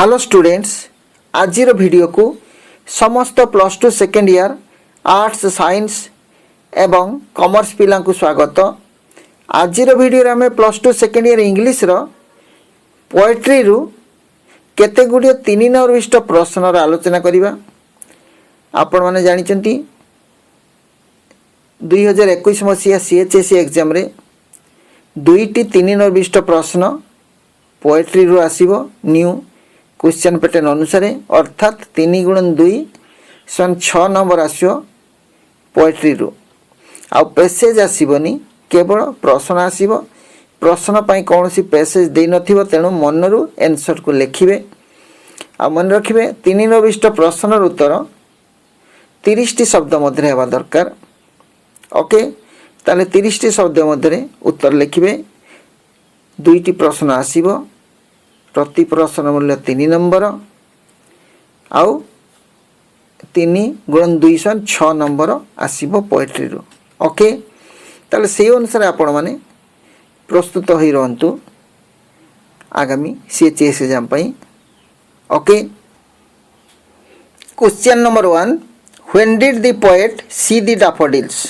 Hello students, आज video को समस्त plus two second year arts science एवं कॉमर्स पिला को स्वागत। आज वीडियो आम plus two second year English poetry रु केते गुड़िए 3 नंबर विशिष्ट प्रश्नर आलोचना करवा। आपण मैंने जानते 2021 मसीहा CHSE एग्जाम रे 2टी 3 नंबर विशिष्ट प्रश्न पोएट्री रु आसीबो न्यू क्वेश्चन पैटर्न अनुसार, अर्थात 3 × 2 = 6 नंबर आसो पोएट्री रु। आ पैसेज आसबनी, केवल प्रश्न आसब। प्रश्न पाई कौन सी पैसेज दे नथिबो, तेणु मनरू आंसर को लिखिबे। आ मन रखिबे 3 नंबर विशिष्ट प्रश्नर उत्तर 30 टी शब्द मध्य हेबा दरकार। ओके, ताले 30 टी शब्द मध्य उत्तर लिखिबे। 2टी प्रश्न आसीबो, प्रति प्रश्न मूल्य 3 नंबर, आउ 3 × 2 = 6 नंबर आसीबो पोएट्री रु। ओके, ताले से अनुसार आपण माने प्रस्तुत होई रहंतु आगामी CHS एग्जाम पई। Okay, question number 1, when did the poet see the daffodils?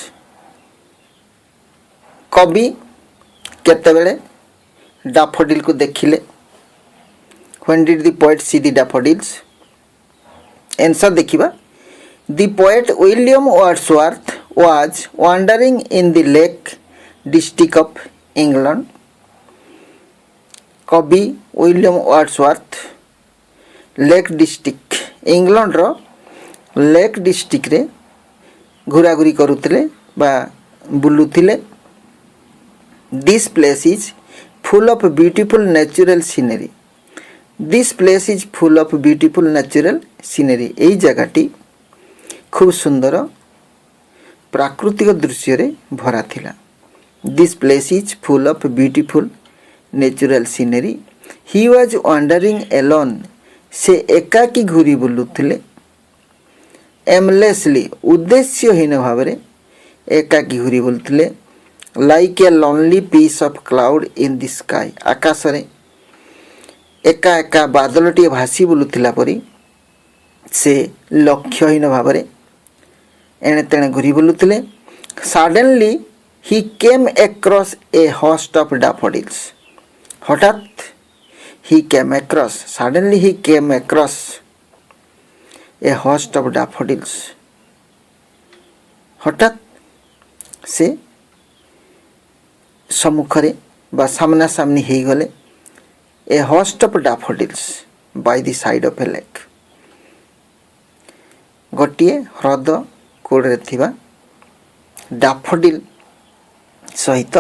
कवि केतेबेले डैफोडिल को देखिले? When did the poet see the daffodils? Answer देखिबा। The poet William Wordsworth was wandering in the Lake District of England. कवि William Wordsworth lake district, England रो lake district रे घुराघुरी करुथिले बा बुलुथिले। This place is full of beautiful natural scenery. This place is full of beautiful natural scenery. यही जगहटी खूब सुंदर प्राकृतिक दृश्य रे भरा थिला। This place is full of beautiful natural scenery. He was wandering alone. से एकाकी घुरी बुलुथिले। Aimlessly, उद्देश्यहीन भावरे एकाकी घुरी बुलुथिले। Like a lonely piece of cloud in the sky. आकाश रे एका एका बादलटी भासी बुलुथिला परी से लक्ष्यहीन भाव एणे तेणे घुरी बुलुथिले। Suddenly he came across a host of daffodils. हठात he came across, suddenly he came across a host of daffodils. हठात से सम्मुखरे बा सामना सामनी हेई गले a host of daffodils by the side of a lake. गोटिए ह्रद कूड़े थिबा डैफोडिल सहित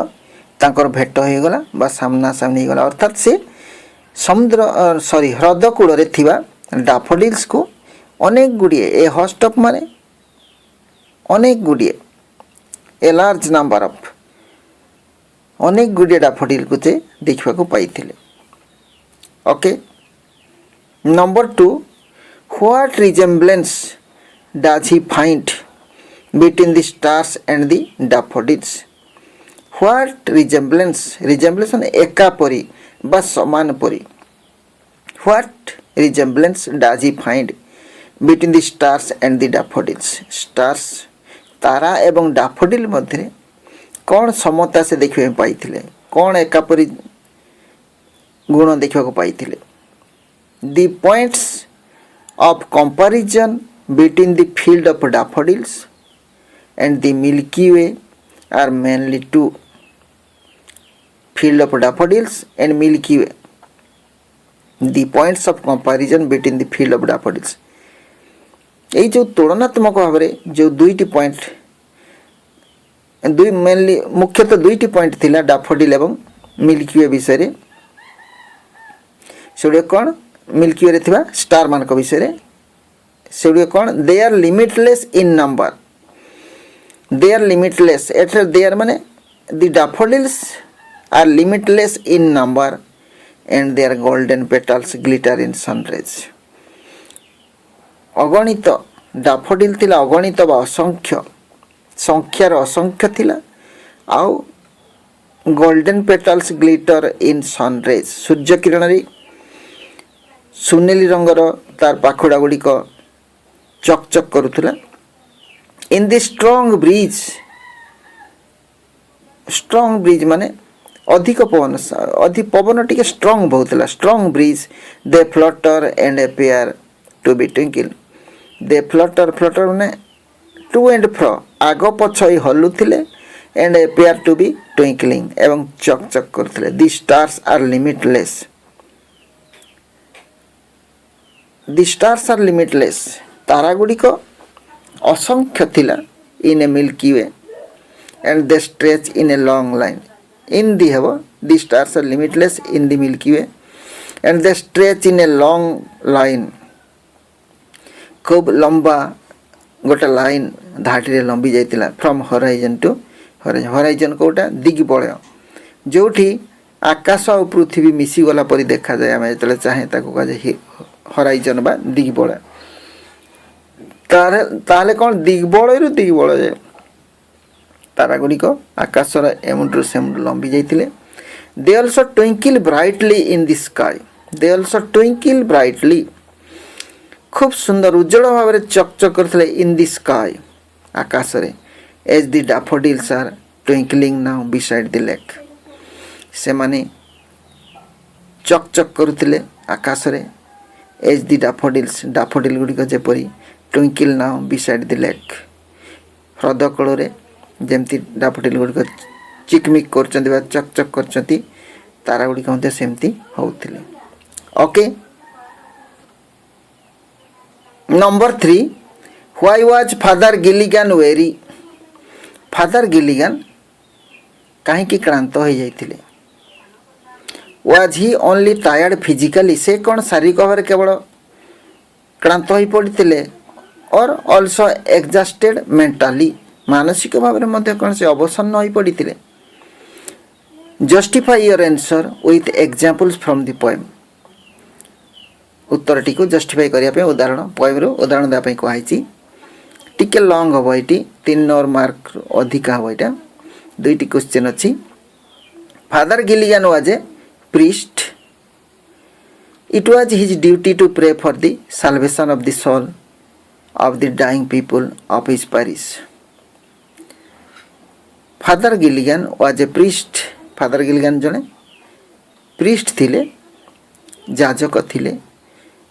तांकर भेट हो गला बा सामना सामनी गला। अर्थात से समुद्र ह्रद कूड़े थिबा डैफोडिल्स को अनेक गुड़िए ए होस्ट ऑफ माने अनेक गुड़िए ए लार्ज नंबर ऑफ अनेक गुड़िए डैफोडिल को देखा को पाइथिले। Okay, number 2, what resemblance does he find between the stars and the daffodils? What resemblance, resemblance माने एका परी बा समान परी। What resemblance does he find between the stars and the daffodils? Stars तारा एवं डैफोडिल मध्य कौन समता से देखा पाइथिले, कौन एका परी गुण देखा पाइथिले? The points of comparison between the field of daffodils and the Milky Way are mainly 2। Field of daffodils and Milky Way, the points of comparison between the field of daffodils. यही जो तुलनात्मक भाव में जो 2टी पॉइंट मेनली मुख्यतः 2टी point थिला daffodil एवं milky वे विषय। से कौन मिल्की वे थिबा स्टार मान को विषय से कौन they are limitless in number. They are limitless, एटर दे आर माने the daffodils are limitless in number and their golden petals glitter in sunrise. अगणित डैफोडिल थिला, अगणित बा असंख्य, संख्यार असंख्य थिला। आउ golden petals glitter in sunrise, सूर्य किरण रे ସୁନେଲି ରଙ୍ଗର ତାର ପାଖୁଡ଼ା ଗୁଡ଼ିକ ଚକ୍ ଚକ୍ କରୁଥିଲା। ଇନ୍ ଦି ଷ୍ଟ୍ରଙ୍ଗ ବ୍ରିଜ୍ ମାନେ ଅଧିକ ପବନ ଟିକେ ଷ୍ଟ୍ରଙ୍ଗ ବହୁଥିଲା। Strong breeze they flutter and appear to be twinkle. They flutter ମାନେ ଟୁ ଏଣ୍ଡ ଫ୍ର ଆଗ ପଛ ହଲୁଥିଲେ and appear to be twinkling ଏବଂ ଚକ୍ ଚକ୍ କରୁଥିଲେ। ଦି ଷ୍ଟାର୍ସ ଆର୍ ଲିମିଟଲେସ୍। ଦି ଷ୍ଟାର୍ସ ଆର୍ ଲିମିଟଲେସ୍ ତାରା ଗୁଡ଼ିକ ଅସଂଖ୍ୟ ଥିଲା। In a Milky we and they stretch in a long line. In the ହେବ the stars are limitless in the Milky Way and they stretch in a long line. खूब लंबा गोटे लाइन धाटी रे लंबी जाइतिला फ्रॉम होराइजन टू होराइजन कोटा दिग्बलय जोठी आकाश और पृथ्वी मिसी गला परि देखा जाए। आमे जतले चाहे ताको कहे होराइजन बा दिग्बलय। ताले कोन दिग्बलय रु दिग्बलय तारा गुड़िक आकाशर एमुंडु सेमुंडु लंबी जाइतिले। They also twinkle brightly in the sky. They also twinkle brightly खूब सुंदर उज्जवल भाव में चकचक करथिले इन द स्काई आकाश रे as the daffodils are twinkling now beside the lake. से माने चकचक करुथिले आकाश रे एज द डैफोडिल गुड़िक जेपरी twinkle now beside the lake. ह्रद कूल रे जमती डैफोडिल गुड़िक चिकमिक कर चकचक कर तारा गुड़िक सेमती होउथिले। Okay number 3 why was Father Gilligan weary. Father Gilligan कहीं क्लांत हो जाइथिले। Was he only tired physically से कौन शारीरिक भाव में केवल क्लांत हो पड़ते और ऑल्सो एग्जॉस्टेड मेंटली मानसिक भाव में कौन से अवसन्न हो पड़ते। Justify your answer with examples from the poem. Uttar T को जस्टिफाई करने उदाहरण पोएम रो उदाहरण देवाई कहुई। टिके लंग हम ये 3 नंबर मार्क अधिक हम यहाँ 2टी क्वेश्चन अच्छी। Father Gilligan was a priest. It was his duty to pray for the salvation of the soul of the dying people of his parish. Father Gilligan was a priest. Father Gilligan जने priest थिले जाजक थिले।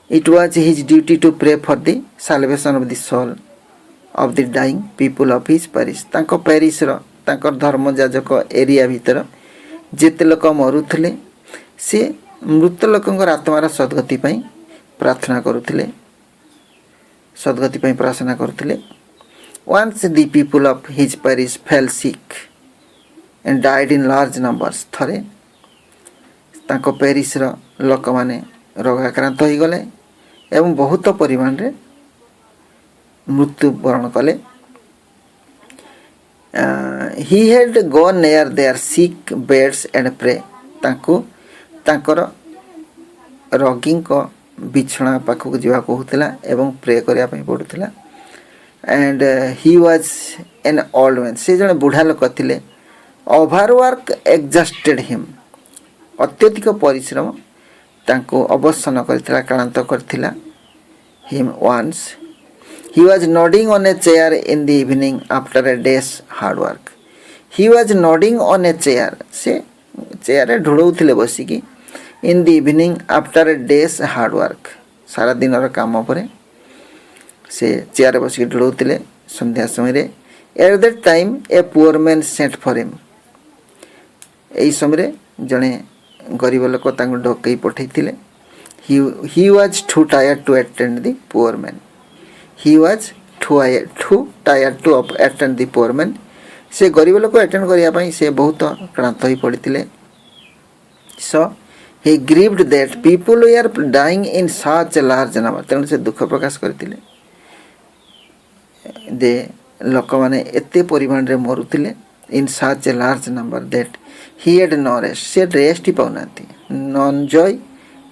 It was his duty to pray for the salvation of the soul of the dying people of his parish. तांको parish रो तांकर धर्म जाजक area भीतर जेते लोक मरुथिले से मृत लोकंकर आत्मार सद्गति पई प्रार्थना करुथिले। सद्गति पई प्रार्थना करुथिले। Once the people of his parish fell sick and died in large numbers. थरे तांको पेरिस रो लोक माने रोगाक्रांत हो गले एवं बहुत परिमाण रे मृत्यु वरण कले। he had gone near their sick beds and pray. तांको तांकर रोगी को बिछଣା पाखक जीवा कहूतला एवं प्रे करिया पई पडुतला। And he was an old man. से जने बुढ़ा लोक थिले। Overwork exhausted him. अत्यधिक परिश्रम तांको अवसन करथिला क्लांत करथिला। Him once he was nodding on a chair in the evening after a day's hard work. He was nodding on a chair. से चेयर ढुड़ौथिले बसिकी in the evening after a day's hard work. सारा दिन काम परे से chair बसिक ढुड़ौथिले संध्या समय रे। At that time a poor man sent for him. एई समय जने गरीब लोक तांको डकई पठैथिले। He was too tired to attend the poor man. He was too tired to attend the poor man. से गरीब लोक अटेंड करिया पई से बहुत क्लांत होई पड़िथिले। सो he grieved that people were dying in such a large number. तेणु से दुख प्रकाश करथिले दे लोक माने एते परिमाण रे मरुथिले इन such a large number that he had no rest. से रेस्ट ही पाउनाती नॉन जॉय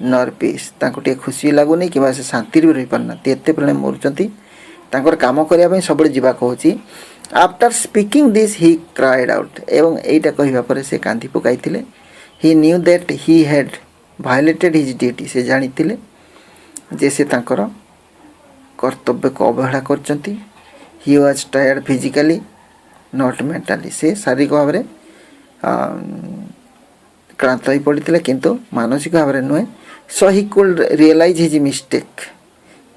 नॉर पीस। तांको टे खुशी लागुनी कि से शांति रे रहि पारनाती एते परिमाण मरुचंती। तांकर काम करिया पई सबले जिबा कहूची। After speaking this he cried out. एवं एटा कहिबा परे से कांदी पकाइथिले। He knew that he had violated his duty. से जानिथिले जे से तांकर कर्तव्य को अवहेला करचंती। He was tired physically not mentally, से शारीरिक भाव में क्लांत हो पड़ते किंतु मानसिक भाव में नुहे। So he could realize his mistake,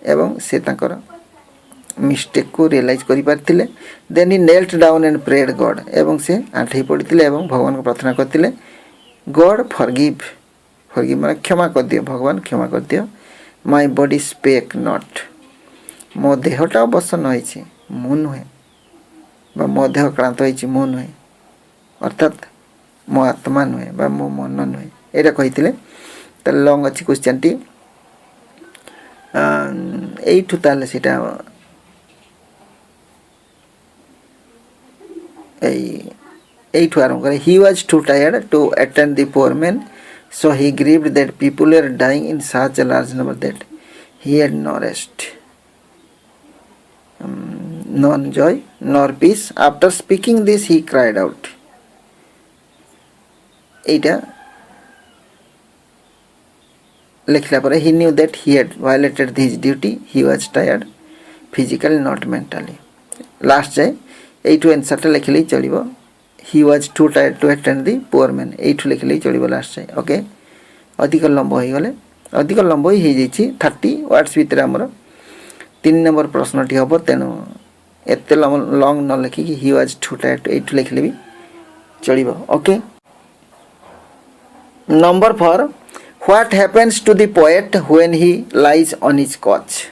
एवं से तांकर मिस्टेक को रियलाइज करि पारथिले। Then he knelt down and prayed God, एवं से आंठई पड़ते एवं भगवान को प्रार्थना करथिले गॉड फॉरगिव, फॉरगिव माने क्षमा कर दियो, भगवान क्षमा कर दियो। माय बॉडी स्पेक नॉट, मो देहटा अवश्य नही मु नुहे, मो देह क्लांत होइछि मु नुहे, अर्थात मो आत्मा नुहे बा मो मन नुहे, एटा कहिथिले। त लंग अछि क्वेश्चन टी एठु ताले सेटा एठु आरंभ करे। He was too tired to attend the poor man, so he grieved that people are dying in such a large number that he had no rest, nor joy, nor peace. After speaking this, he cried out. एटा लिखला पर he knew that he had violated his duty. He was tired physically not mentally. Last जाए एठु answer टा लिखले चलिबो। he was too tired to attend the poor man, एठु लिखले चलिबो last जाए। Okay, अधिक लंब हो गले, अधिक लंब हो जाइछि 30 वर्ड्स भीतर हमर 3 नंबर प्रश्नटी हम। तेणु एत लंग न लिखिकी ही वाज टू टायर्ड एठु लिखले भी चलिबो। Okay, number 4, what happens to the poet when he lies on his couch,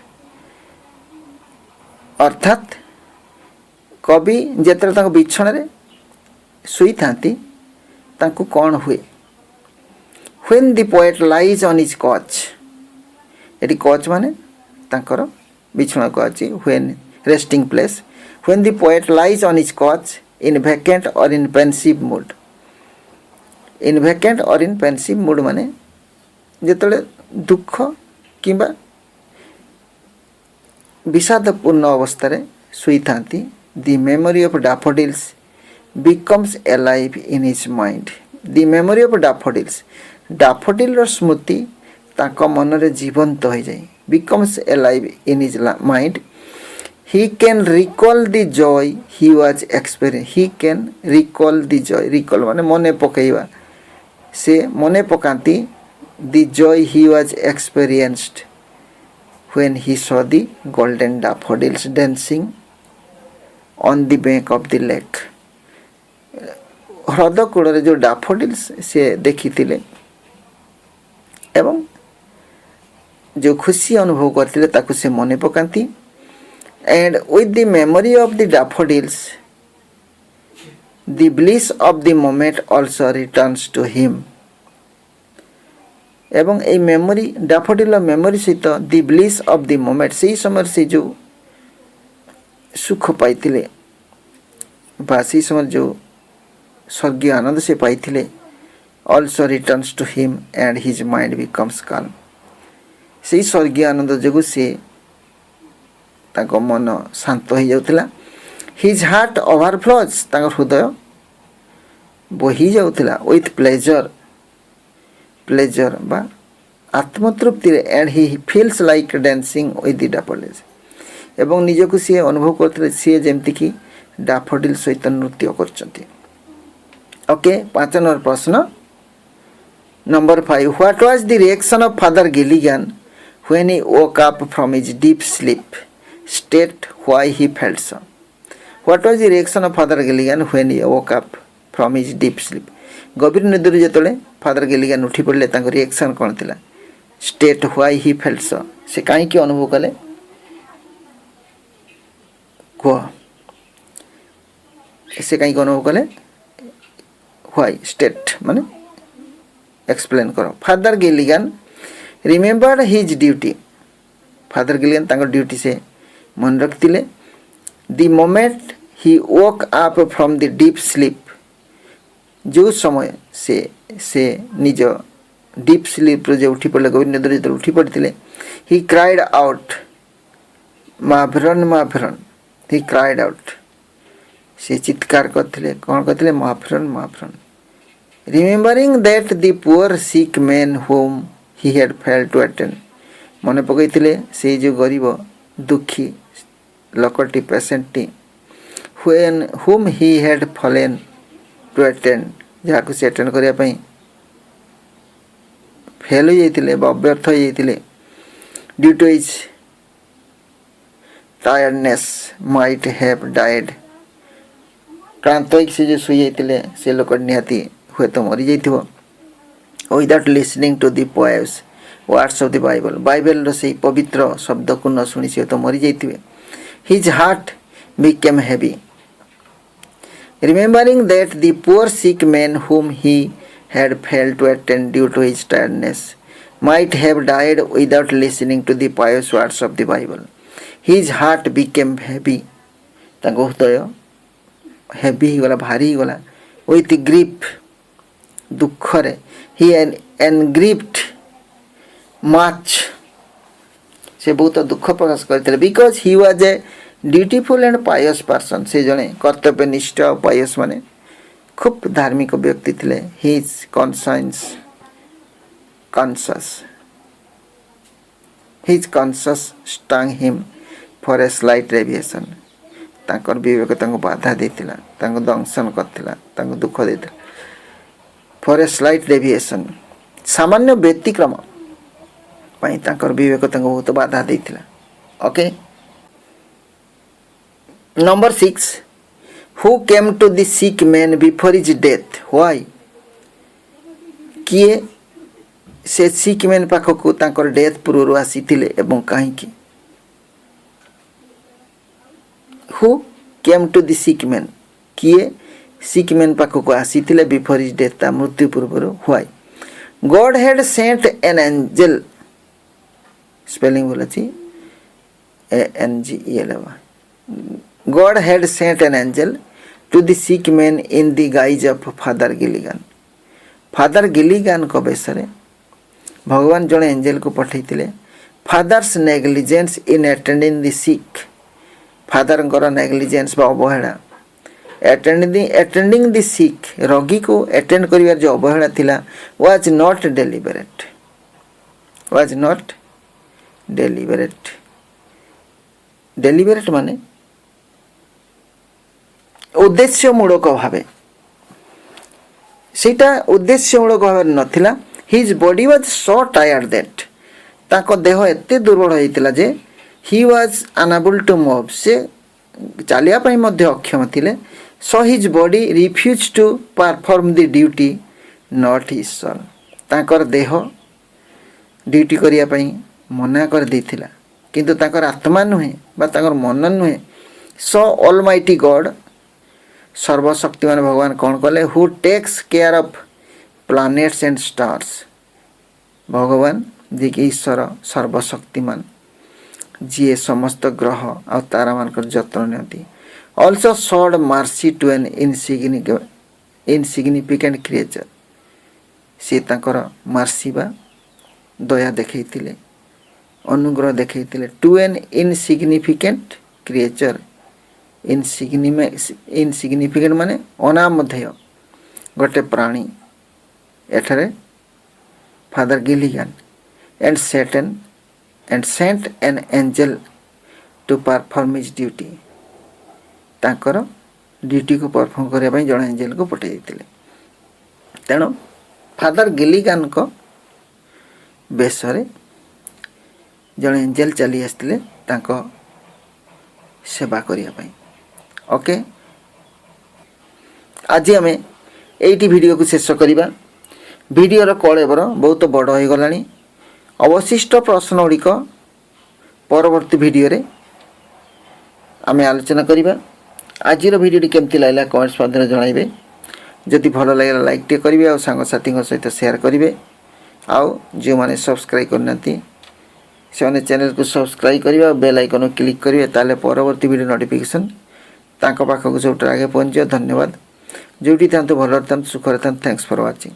अर्थात कवि जेतरे ताको बिछण रे सुई थांती ताको कोन हुए। When the poet lies on his कच, एटी कच माने तांकर बिछण को अछि when resting place. When the poet lies on his कच इन वैकेंट और इन पेंसिव मूड, इन वैकेंट और इन पेंसिव मूड माने जेतले दुख किंबा विषादपूर्ण अवस्था रे सुई थांती। The memory of daffodils becomes alive in his mind. The memory of daffodils, daffodil ର ସ୍ମୃତି ତାଙ୍କ ମନରେ ଜୀବନ୍ତ ହୋଇଯାଏ। becomes alive in his mind. He can recall the joy he was experiencing. He can recall the joy, recall ମାନେ ମନେ ପକେଇବା, ସେ ମନେ ପକାନ୍ତି the joy he was experienced when he saw the golden daffodils dancing on the bank of the lake. ह्रद कूड़े जो daffodils से देखी थिले एवं जो खुशी अनुभव करते ताकु से मने पकांती। And with the memory of the daffodils the bliss of the moment also returns to him, एवं ए मेमोरी डैफोडिल मेमोरी सहित the bliss of the moment से समय से जो सुख पाइथिले बा से समय जो स्वर्गीय आनंद से पाइथिले also returns to him and his mind becomes calm. से स्वर्गीय आनंद जगु से ताको मन शांत हो जाउतला। his heart overflows, ताको हृदय बही जाउतला with pleasure, pleasure बा आत्मतृप्ति and he feels like dancing with the daffodils, एवं निजको से अनुभव करते से जेमति कि डैफोडिल सहित नृत्य करचंती। ओके, 5 नंबर प्रश्न number 5, what was the reaction of father Gilligan when he woke up from his deep sleep, state why he felt so. What was the reaction of father Gilligan when he woke up from his deep sleep, गभीर निद्र जेतले father Gilligan उठी पड़ले तांको reaction कोन थिला। State why he felt so, से काई के अनुभव कले को, से काई के अनुभव कले व्हाई, स्टेट माने एक्सप्लेन करो। Father Gilligan remembered his duty, father Gilligan तांको ड्यूटी से मन रखतिले। The moment he woke up from the deep sleep, जो समय से निज डीप स्लीप जो उठी पड़े गभीर निद्रा जो उठी पड़ते ही क्राइड आउट महाभरण महाभरण, ही क्राइड आउट से चित्कार करते कौन कहते महाभरण महाभरण। Remembering that the poor sick man whom he had failed to attend, ମନେ ପକାଇଥିଲେ ସେଇ ଯେଉଁ ଗରିବ ଦୁଃଖୀ ଲୋକଟି ପେସେଣ୍ଟଟି whom he had fallen to attend, ଯାହାକୁ ସେ ଆଟେଣ୍ଡ କରିବା ପାଇଁ ଫେଲ୍ ହୋଇଯାଇଥିଲେ ବା ଅବ୍ୟର୍ଥ ହୋଇଯାଇଥିଲେ due to his tiredness might have died। କ୍ଳାନ୍ତ ହୋଇକି ସେ ଯେଉଁ ଶୋଇଯାଇଥିଲେ ସେ ଲୋକ ନିହାତି ହୁଏତ ମରିଯାଇଥିବ। without listening to the pious words of the Bible, ବାଇବେଲର ସେହି ପବିତ୍ର ଶବ୍ଦକୁ ନ ଶୁଣି ସେ ତ ମରିଯାଇଥିବେ। his heart became heavy, remembering that the poor sick man whom he had failed to attend due to his tiredness might have died without listening to the pious words of the Bible, his heart became heavy। ତାଙ୍କ ହୃଦୟ heavy ହେଇଗଲା, ଭାରି ହେଇଗଲା। with grief, ଦୁଃଖରେ he engraved much, ସେ ବହୁତ ଦୁଃଖ ପ୍ରକାଶ କରିଥିଲେ। because he was a dutiful and pious person, ସେ ଜଣେ କର୍ତ୍ତବ୍ୟନିଷ୍ଠ ଆଉ ପାୟସ୍ ମାନେ ଖୁବ୍ ଧାର୍ମିକ ବ୍ୟକ୍ତି ଥିଲେ। his conscience stung him for a slight deviation, ତାଙ୍କର ବିବେକ ତାଙ୍କୁ ବାଧା ଦେଇଥିଲା, ତାଙ୍କୁ ଦଂଶନ କରିଥିଲା, ତାଙ୍କୁ ଦୁଃଖ ଦେଇଥିଲା। for a slight deviation, ସାମାନ୍ୟ ବ୍ୟତିକ୍ରମ ପାଇଁ ତାଙ୍କର ବିବେକ ତାଙ୍କୁ ବହୁତ ବାଧା ଦେଇଥିଲା। Okay, Number 6, who came to the sick man before his death? Why? କିଏ ସେ sick man ପାଖକୁ ତାଙ୍କର ଡେଥ୍ ପୂର୍ବରୁ ଆସିଥିଲେ ଏବଂ କାହିଁକି? who came to the sick man, କିଏ sick man ପାଖକୁ ଆସିଥିଲେ before his death, ତା ମୃତ୍ୟୁ ପୂର୍ବରୁ? why? God had sent an angel, spelling ଭୁଲ ଅଛି, angel, God had sent an angel to the sick man in the guise of Father Gilligan। Father Gilligan को बेसरे भगवान जड़े एंजल को पठाइथिले। Father's negligence in attending the sick, father को negligence बा अवहेला attending the sick, रोगी को अटेंड करिवार जो अवहेला थिला was not deliberate माने उद्देश्यमूलक भावे, सेटा उद्देश्यमूलक भावे नथिला। His body was so tired that, ताको देह एते दुर्बल होइतिला जे he was unable to move, से चालिया पई मध्ये अक्षम थिले। So his body refuse to perform the duty not his soul, ताकर देह ड्यूटी करिया पई मना कर देथिला, किंतु ताकर आत्मा नुहे बा ताकर मन नुहे। सो ऑलमाइटी गॉड, सर्वशक्तिमान भगवान कौन कले? Who takes care of planets and stars, भगवान जी के ईश्वर सर्वशक्तिमान जी समस्त ग्रह और तारा मानकर जत्न नियंती। Also showed mercy to an insignificant creature, सी तांकर मर्सी बा दया देखैतिले, अनुग्रह देखैतिले to an insignificant creature. Insignificant माने अनामधेय गोटे प्राणी। एठारे father Gilligan and sent an angel to perform his duty, तांकर ड्यूटी को परफॉर्म करने ପାଇଁ जण एंजल को पठाई देथिले। तेणु फादर गिलिगन को बेसरे जण एंजल चली आसथिले तांको सेवा करिया ପାଇଁ। ओके, आज आम एटी वीडियो को शेष करवा। वीडियोर कलेबर बहुत बड़ हो गलानी। अवशिष्ट प्रश्न गुड़िक परवर्ती वीडियो रे आम आलोचना करवा। आज वीडियो केमती लगला कमेंट्स मध्य जनइबे। जदि भल लगे लाइक टे करेंगे और सांगसाथी सहित शेयर करेंगे। आउ जो मैंने सब्सक्राइब करना से चैनल को सब्सक्राइब करेंगे और बेल आइकन क्लिक करेंगे, ताले परवर्ती वीडियो नोटिफिकेशन तांको पाखक सब आगे पहुँच। धन्यवाद। जोटी था भल था सुखरे था। Thanks for watching.